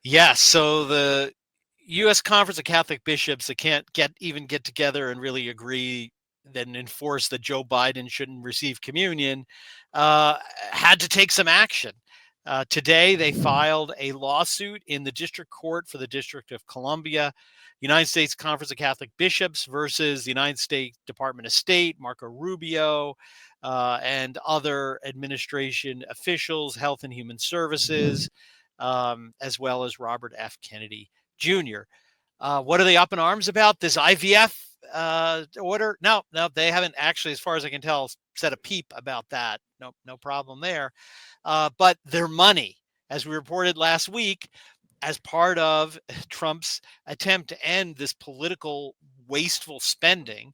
Yes. So the U.S. Conference of Catholic Bishops, that can't get together and really agree then enforce that Joe Biden shouldn't receive communion, uh, had to take some action. Today, they filed a lawsuit in the district court for the District of Columbia, United States Conference of Catholic Bishops versus the United States Department of State, Marco Rubio, and other administration officials, Health and Human Services, as well as Robert F. Kennedy Jr. What are they up in arms about? This IVF order? No, they haven't actually, as far as I can tell, said a peep about that. No problem there. But their money, as we reported last week, as part of Trump's attempt to end this political wasteful spending,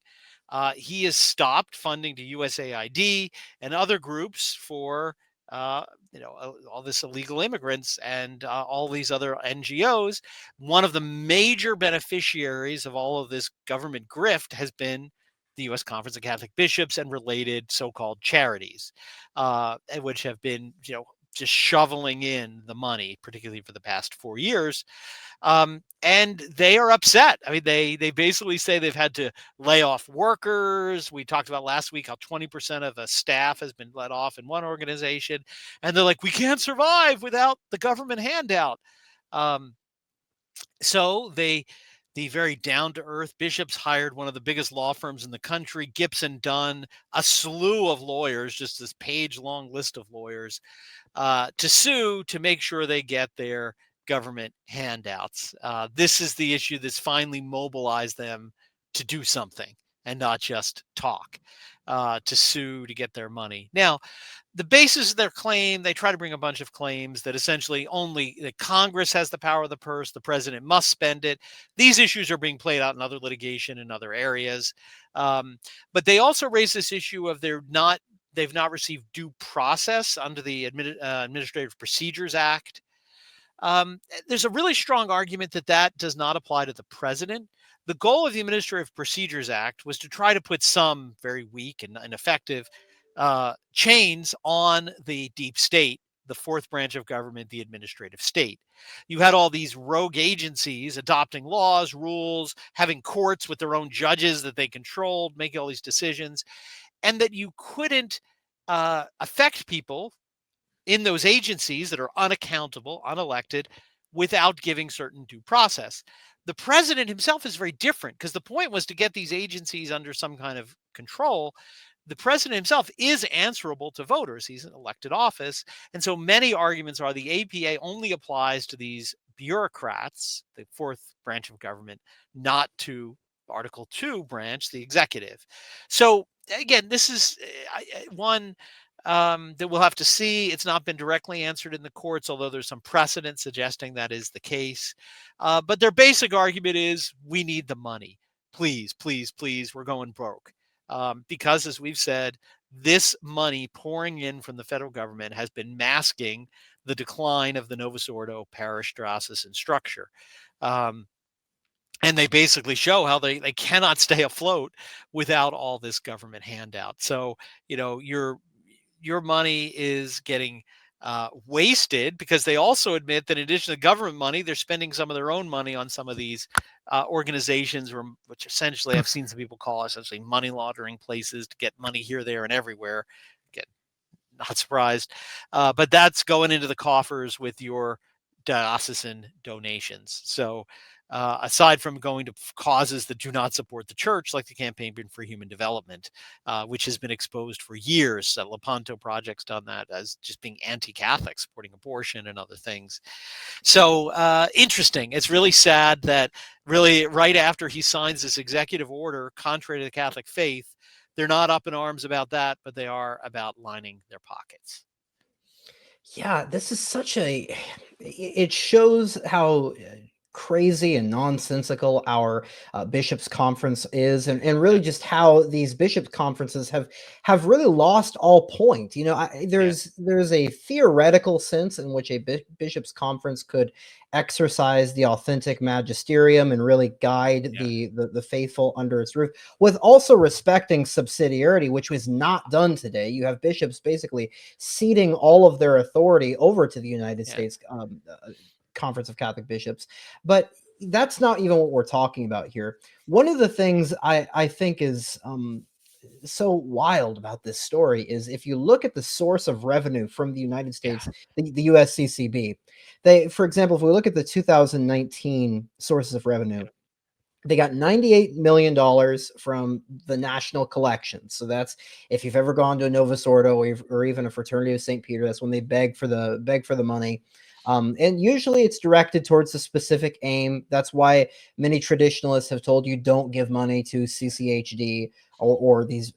he has stopped funding to USAID and other groups for all this illegal immigrants and all these other NGOs. One of the major beneficiaries of all of this government grift has been the U.S. Conference of Catholic Bishops and related so-called charities, which have been, just shoveling in the money, particularly for the past 4 years. And they are upset. I mean, they basically say they've had to lay off workers. We talked about last week how 20% of the staff has been let off in one organization. And they're like, we can't survive without the government handout. So the very down-to-earth bishops hired one of the biggest law firms in the country, Gibson Dunn, a slew of lawyers, just this page-long list of lawyers, to sue to make sure they get their government handouts. This is the issue that's finally mobilized them to do something and not just talk, to sue to get their money. Now, the basis of their claim, they try to bring a bunch of claims that essentially only the Congress has the power of the purse, the president must spend it. These issues are being played out in other litigation in other areas. But they also raise this issue of they've not received due process under the Administrative Procedures Act. There's a really strong argument that does not apply to the president. The goal of the Administrative Procedures Act was to try to put some very weak and ineffective chains on the deep state, the fourth branch of government, the administrative state. You had all these rogue agencies adopting laws, rules, having courts with their own judges that they controlled, making all these decisions, and that you couldn't affect people in those agencies that are unaccountable, unelected, without giving certain due process. The president himself is very different because the point was to get these agencies under some kind of control. The president himself is answerable to voters. He's an elected office. And so many arguments are the APA only applies to these bureaucrats, the fourth branch of government, not to Article 2 branch, the executive. So again, this is one that we'll have to see. It's not been directly answered in the courts, although there's some precedent suggesting that is the case. But their basic argument is we need the money. Please, please, please, we're going broke. Because, as we've said, this money pouring in from the federal government has been masking the decline of the Novus Ordo parish diocesan structure. And they basically show how they cannot stay afloat without all this government handout. So, your money is getting wasted because they also admit that in addition to government money, they're spending some of their own money on some of these organizations, which essentially I've seen some people call essentially money laundering places to get money here, there, and everywhere. Again, not surprised. But that's going into the coffers with your diocesan donations. So aside from going to causes that do not support the church, like the Campaign for Human Development, which has been exposed for years. Lepanto Project's done that as just being anti-Catholic, supporting abortion and other things. So interesting. It's really sad that really right after he signs this executive order, contrary to the Catholic faith, they're not up in arms about that, but they are about lining their pockets. Yeah, this is it shows how crazy and nonsensical our bishops conference is, and really just how these bishops conferences have really lost all point. There's a theoretical sense in which a bishops conference could exercise the authentic magisterium and really guide the faithful under its roof, with also respecting subsidiarity, which was not done today. You have bishops basically ceding all of their authority over to the United States Conference of Catholic Bishops, but that's not even what we're talking about here. One of the things I think is so wild about this story is if you look at the source of revenue from the United Yeah. States, the USCCB, they, for example, if we look at the 2019 sources of revenue, they got $98 million from the national collection. So that's, if you've ever gone to a Novus Ordo or even a Fraternity of St. Peter, that's when they beg for the money. And usually it's directed towards a specific aim. That's why many traditionalists have told you don't give money to CCHD or these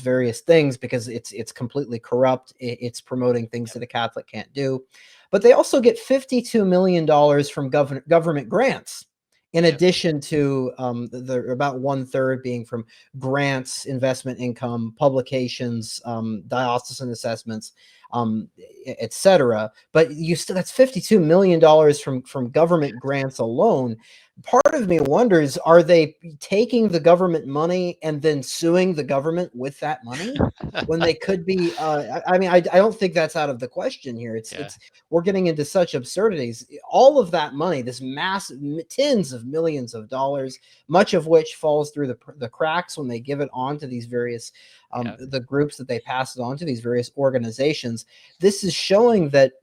various things, because it's completely corrupt. It's promoting things that a Catholic can't do. But they also get $52 million from government grants, in Yep. addition to the about 1/3 being from grants, investment income, publications, diocesan assessments, etc. But you still, that's $52 million from government grants alone. Part of me wonders, are they taking the government money and then suing the government with that money, when they could be? I mean, I don't think that's out of the question here. Yeah. It's we're getting into such absurdities. All of that money, this massive tens of millions of dollars, much of which falls through the cracks when they give it on to these various Yeah. the groups that they pass it on to, these various organizations. This is showing that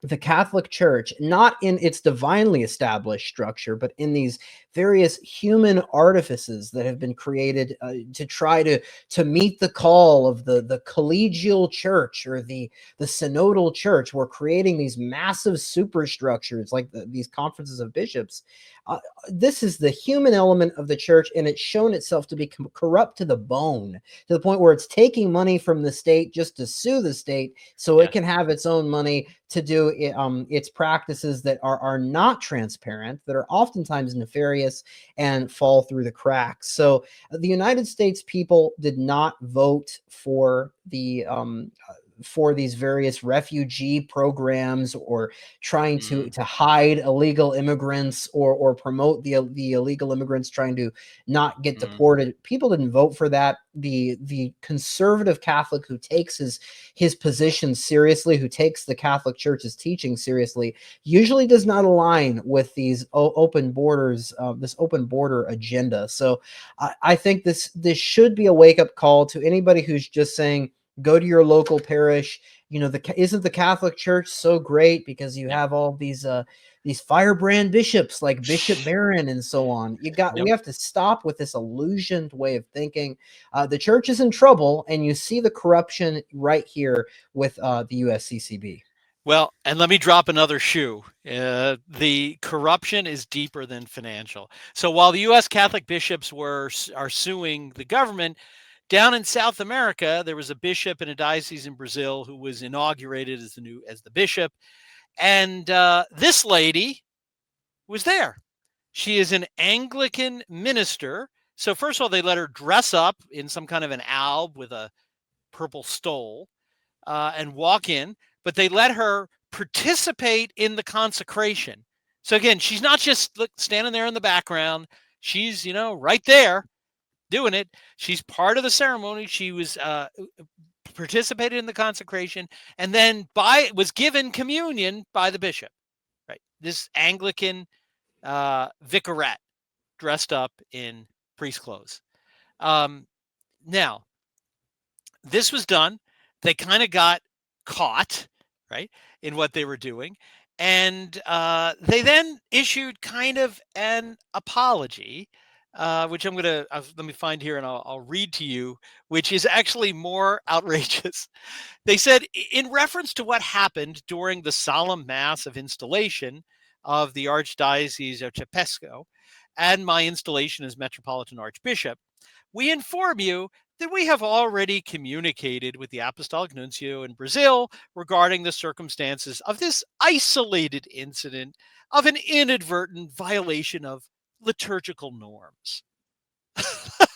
the Catholic Church, not in its divinely established structure, but in these various human artifices that have been created to try to meet the call of the collegial church or the synodal church. We're creating these massive superstructures like these conferences of bishops. This is the human element of the church, and it's shown itself to be corrupt to the bone, to the point where it's taking money from the state just to sue the state so Yeah. it can have its own money to do its practices that are not transparent, that are oftentimes nefarious and fall through the cracks. So the United States people did not vote for for these various refugee programs, or trying to hide illegal immigrants, or promote the illegal immigrants trying to not get deported. People didn't vote for that. The conservative Catholic who takes his position seriously, who takes the Catholic Church's teaching seriously, usually does not align with these open borders, this open border agenda. So I think this should be a wake up call to anybody who's just saying, go to your local parish. You know, isn't the Catholic Church so great because you have all these firebrand bishops like Bishop Barron and so on. We have to stop with this illusioned way of thinking. The church is in trouble, and you see the corruption right here with the USCCB. Well, and let me drop another shoe. The corruption is deeper than financial. So while the U.S. Catholic bishops are suing the government, down in South America, there was a bishop in a diocese in Brazil who was inaugurated as the bishop, and this lady was there. She is an Anglican minister. So first of all, they let her dress up in some kind of an alb with a purple stole and walk in, but they let her participate in the consecration. So again, she's not just standing there in the background. She's, right there doing it. She's part of the ceremony. She was participated in the consecration, and then was given communion by the bishop. Right, this Anglican vicarette dressed up in priest clothes. Now, this was done. They kind of got caught, right, in what they were doing, and they then issued kind of an apology, which I'm gonna let me find here, and I'll read to you, which is actually more outrageous. They said, in reference to what happened during the solemn mass of installation of the Archdiocese of Chapesco and my installation as Metropolitan Archbishop, we inform you that we have already communicated with the Apostolic Nuncio in Brazil regarding the circumstances of this isolated incident of an inadvertent violation of liturgical norms.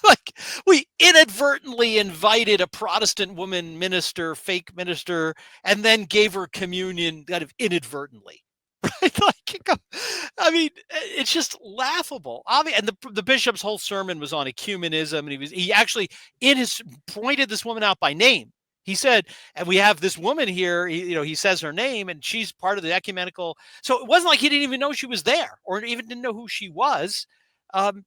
Like, we inadvertently invited a Protestant woman minister, fake minister, and then gave her communion kind of inadvertently. Right? Like, I mean, it's just laughable. And the bishop's whole sermon was on ecumenism, and he actually pointed this woman out by name. He said, and we have this woman here, he says her name, and she's part of the ecumenical. So it wasn't like he didn't even know she was there, or even didn't know who she was. Um,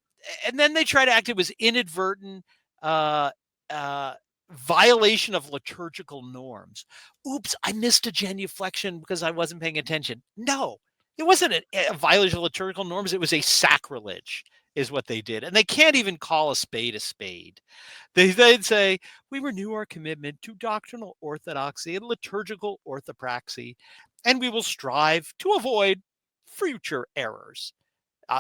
and then they try to act it was inadvertent uh, uh, violation of liturgical norms. Oops, I missed a genuflection because I wasn't paying attention. No, it wasn't a violation of liturgical norms. It was a sacrilege, is what they did. And they can't even call a spade a spade. They'd say, we renew our commitment to doctrinal orthodoxy and liturgical orthopraxy, and we will strive to avoid future errors.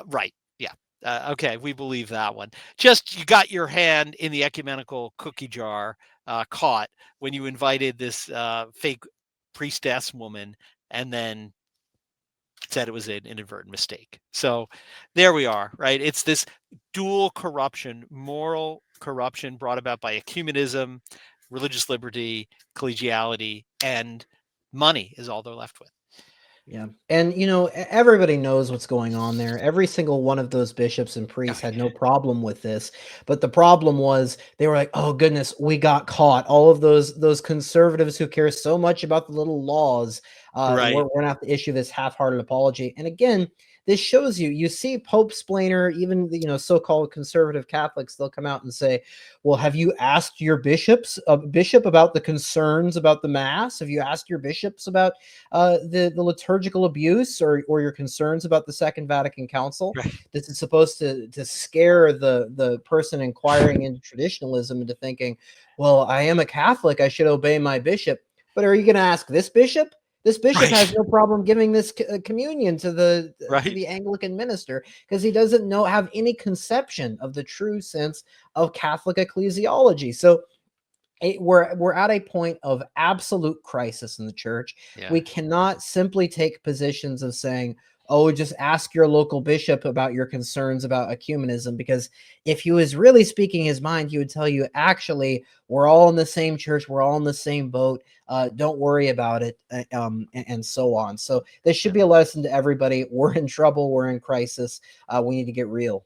Right. Yeah. Okay. We believe that one. Just you got your hand in the ecumenical cookie jar caught when you invited this fake priestess woman and then said it was an inadvertent mistake. So there we are, right? It's this dual corruption, moral corruption brought about by ecumenism, religious liberty, collegiality, and money is all they're left with. Yeah. And, everybody knows what's going on there. Every single one of those bishops and priests had no problem with this. But the problem was they were like, oh, goodness, we got caught. All of those conservatives who care so much about the little laws, Right. we're going to have to issue this half-hearted apology. And again, this shows you see Pope-splainer, even the, so-called conservative Catholics, they'll come out and say, well, have you asked your bishop about the concerns about the Mass? Have you asked your bishops about the liturgical abuse or your concerns about the Second Vatican Council? Right. This is supposed to scare the person inquiring into traditionalism into thinking, well, I am a Catholic, I should obey my bishop. But are you going to ask this bishop? This bishop has no problem giving this communion to the Anglican minister because he doesn't have any conception of the true sense of Catholic ecclesiology. So we're at a point of absolute crisis in the church. Yeah. We cannot simply take positions of saying, oh, just ask your local bishop about your concerns about ecumenism, because if he was really speaking his mind, he would tell you, actually, we're all in the same church, we're all in the same boat, don't worry about it, and so on. So this should be a lesson to everybody. We're in trouble, we're in crisis, we need to get real.